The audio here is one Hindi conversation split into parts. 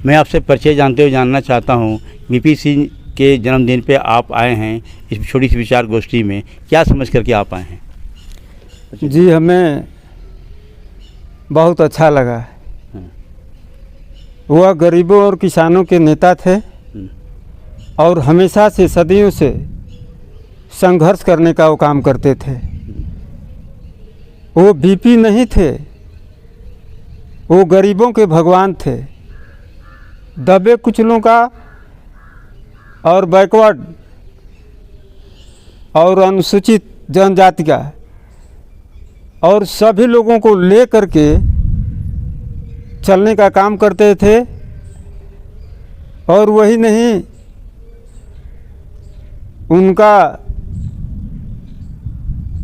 मैं आपसे परिचय जानते हुए जानना चाहता हूँ, वीपी सिंह के जन्मदिन पे आप आए हैं इस छोटी सी विचार गोष्ठी में, क्या समझ करके आप आए हैं? जी, हमें बहुत अच्छा लगा। वह गरीबों और किसानों के नेता थे और हमेशा से सदियों से संघर्ष करने का वो काम करते थे। वो बीपी नहीं थे, वो गरीबों के भगवान थे, दबे कुचलों का और बैकवर्ड और अनुसूचित जनजाति का और सभी लोगों को ले करके चलने का काम करते थे। और वही नहीं, उनका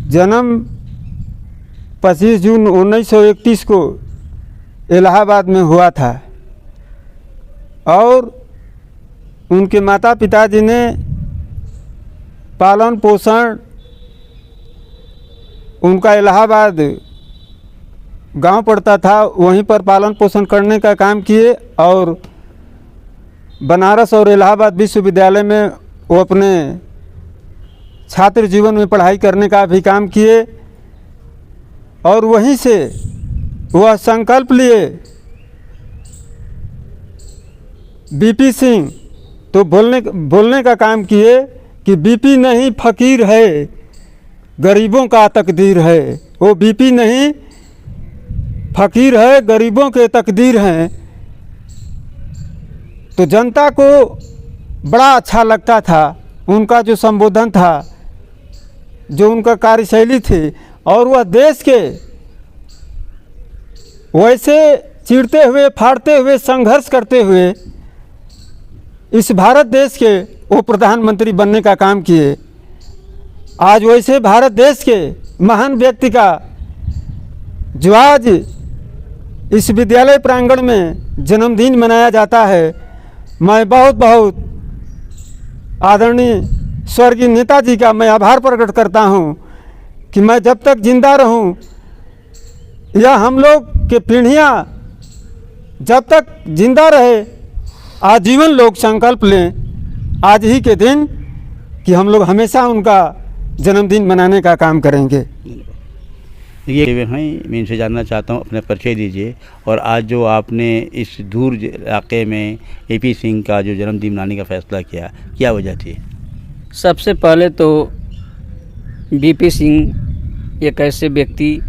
जन्म 25 जून 1931 को इलाहाबाद में हुआ था और उनके माता पिताजी ने पालन पोषण, उनका इलाहाबाद गांव पड़ता था, वहीं पर पालन पोषण करने का काम किए और बनारस और इलाहाबाद विश्वविद्यालय में वो अपने छात्र जीवन में पढ़ाई करने का भी काम किए। और वहीं से वह संकल्प लिए बीपी सिंह तो बोलने का काम किए कि बीपी नहीं फ़कीर है, गरीबों का तकदीर है। वो बीपी नहीं फ़कीर है, गरीबों के तकदीर हैं। तो जनता को बड़ा अच्छा लगता था उनका जो संबोधन था, जो उनका कार्यशैली थी। और वह देश के वैसे चीरते हुए, फाड़ते हुए, संघर्ष करते हुए इस भारत देश के वो प्रधानमंत्री बनने का काम किए। आज वैसे भारत देश के महान व्यक्ति का जो आज इस विद्यालय प्रांगण में जन्मदिन मनाया जाता है, मैं बहुत बहुत आदरणीय स्वर्गीय नेताजी का मैं आभार प्रकट करता हूँ कि मैं जब तक जिंदा रहूँ या हम लोग के पीढ़ियाँ जब तक जिंदा रहे, आजीवन लोग संकल्प लें आज ही के दिन कि हम लोग हमेशा उनका जन्मदिन मनाने का काम करेंगे। ये हैं, मैं इनसे जानना चाहता हूँ, अपना परिचय दीजिए। और आज जो आपने इस दूर इलाके में वीपी सिंह का जो जन्मदिन मनाने का फैसला किया, क्या वजह थी? सबसे पहले तो वीपी सिंह एक ऐसे व्यक्ति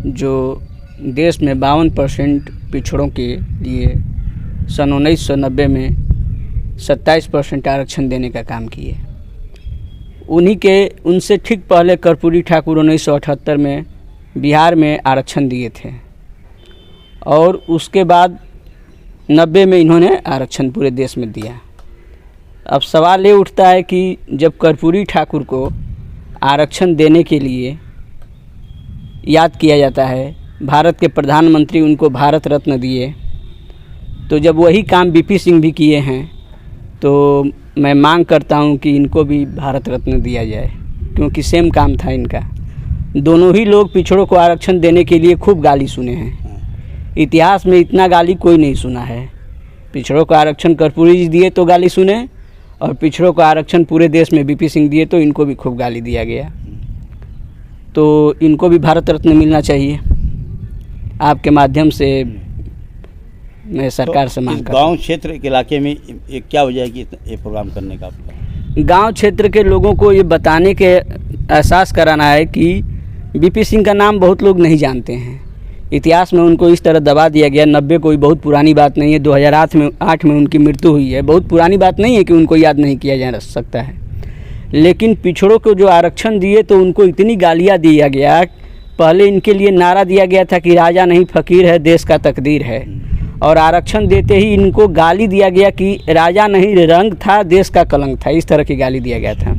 जो देश में 52% पिछड़ों के लिए सन 1990 में 27% आरक्षण देने का काम किए। उनसे ठीक पहले कर्पूरी ठाकुर 1978 में बिहार में आरक्षण दिए थे और उसके बाद 90 में इन्होंने आरक्षण पूरे देश में दिया। अब सवाल ये उठता है कि जब कर्पूरी ठाकुर को आरक्षण देने के लिए याद किया जाता है, भारत के प्रधानमंत्री उनको भारत रत्न दिए, तो जब वही काम वीपी सिंह भी किए हैं तो मैं मांग करता हूं कि इनको भी भारत रत्न दिया जाए, क्योंकि सेम काम था इनका। दोनों ही लोग पिछड़ों को आरक्षण देने के लिए खूब गाली सुने हैं। इतिहास में इतना गाली कोई नहीं सुना है। पिछड़ों को आरक्षण कर्पूरी जी दिए तो गाली सुने, और पिछड़ों को आरक्षण पूरे देश में वीपी सिंह दिए तो इनको भी खूब गाली दिया गया। तो इनको भी भारत रत्न मिलना चाहिए। आपके माध्यम से मैं सरकार से मांग करता हूँ। गांव क्षेत्र के इलाके में क्या वजह है कि ये प्रोग्राम करने का? गांव क्षेत्र के लोगों को ये बताने के एहसास कराना है कि वीपी सिंह का नाम बहुत लोग नहीं जानते हैं। इतिहास में उनको इस तरह दबा दिया गया। 90 कोई बहुत पुरानी बात नहीं है, 2008 में उनकी मृत्यु हुई है। बहुत पुरानी बात नहीं है कि उनको याद नहीं किया जा सकता है। लेकिन पिछड़ों को जो आरक्षण दिए तो उनको इतनी गालियाँ दिया गया। पहले इनके लिए नारा दिया गया था कि राजा नहीं फ़कीर है, देश का तकदीर है, और आरक्षण देते ही इनको गाली दिया गया कि राजा नहीं रंग था, देश का कलंक था। इस तरह की गाली दिया गया था।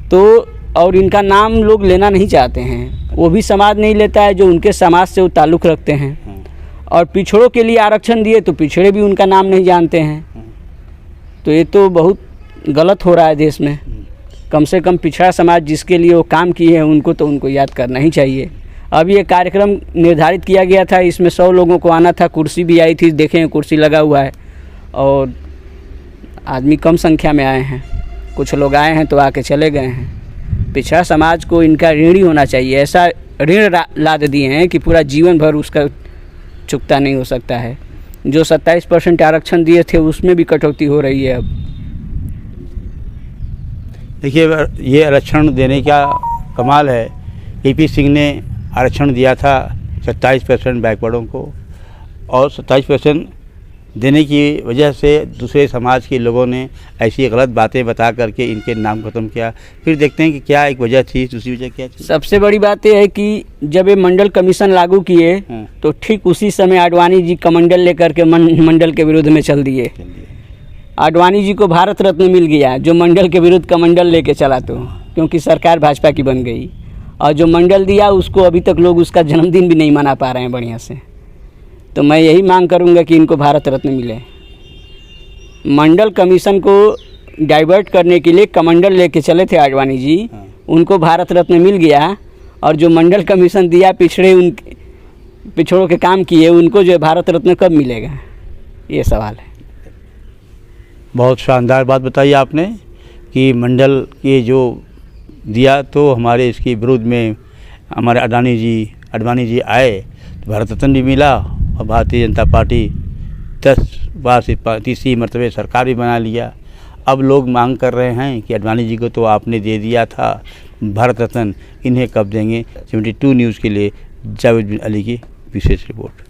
तो और इनका नाम लोग लेना नहीं चाहते हैं, वो भी समाज नहीं लेता है जो उनके समाज से वो ताल्लुक़ रखते हैं। और पिछड़ों के लिए आरक्षण दिए तो पिछड़े भी उनका नाम नहीं जानते हैं। तो ये तो बहुत गलत हो रहा है देश में। कम से कम पिछड़ा समाज जिसके लिए वो काम किए हैं उनको याद करना ही चाहिए। अब ये कार्यक्रम निर्धारित किया गया था, इसमें 100 लोगों को आना था। कुर्सी भी आई थी, देखें कुर्सी लगा हुआ है। और आदमी कम संख्या में आए हैं। कुछ लोग आए हैं तो आके चले गए हैं। पिछड़ा समाज को इनका ऋणी होना चाहिए। ऐसा ऋण लाद दिए हैं कि पूरा जीवन भर उसका चुकता नहीं हो सकता है। जो 27% आरक्षण दिए थे उसमें भी कटौती हो रही है। अब देखिए, ये आरक्षण देने का कमाल है। AP सिंह ने आरक्षण दिया था 27% बैकवर्डों को, और 27% देने की वजह से दूसरे समाज के लोगों ने ऐसी गलत बातें बता करके इनके नाम खत्म किया। फिर देखते हैं कि क्या एक वजह थी, दूसरी वजह क्या थी। सबसे बड़ी बात यह है कि जब ये मंडल कमीशन लागू किए तो ठीक उसी समय आडवाणी जी कमंडल लेकर के मंडल के विरुद्ध में चल दिए। आडवाणी जी को भारत रत्न मिल गया जो मंडल के विरुद्ध कमंडल लेके चला, तो क्योंकि सरकार भाजपा की बन गई। और जो मंडल दिया उसको अभी तक लोग उसका जन्मदिन भी नहीं मना पा रहे हैं बढ़िया से। तो मैं यही मांग करूंगा कि इनको भारत रत्न मिले। मंडल कमीशन को डाइवर्ट करने के लिए कमंडल लेके चले थे आडवाणी जी, उनको भारत रत्न मिल गया। और जो मंडल कमीशन दिया पिछड़ों के काम किए, उनको जो भारत रत्न कब मिलेगा, ये सवाल है। बहुत शानदार बात बताई आपने कि मंडल के जो दिया तो हमारे इसके विरोध में हमारे आडवाणी जी आए तो भारत रत्न भी मिला, और भारतीय जनता पार्टी 10 बार से 30 मरतबे सरकार भी बना लिया। अब लोग मांग कर रहे हैं कि आडवाणी जी को तो आपने दे दिया था भारत रत्न, इन्हें कब देंगे। 72 न्यूज़ के लिए जावेद बिन अली की विशेष रिपोर्ट।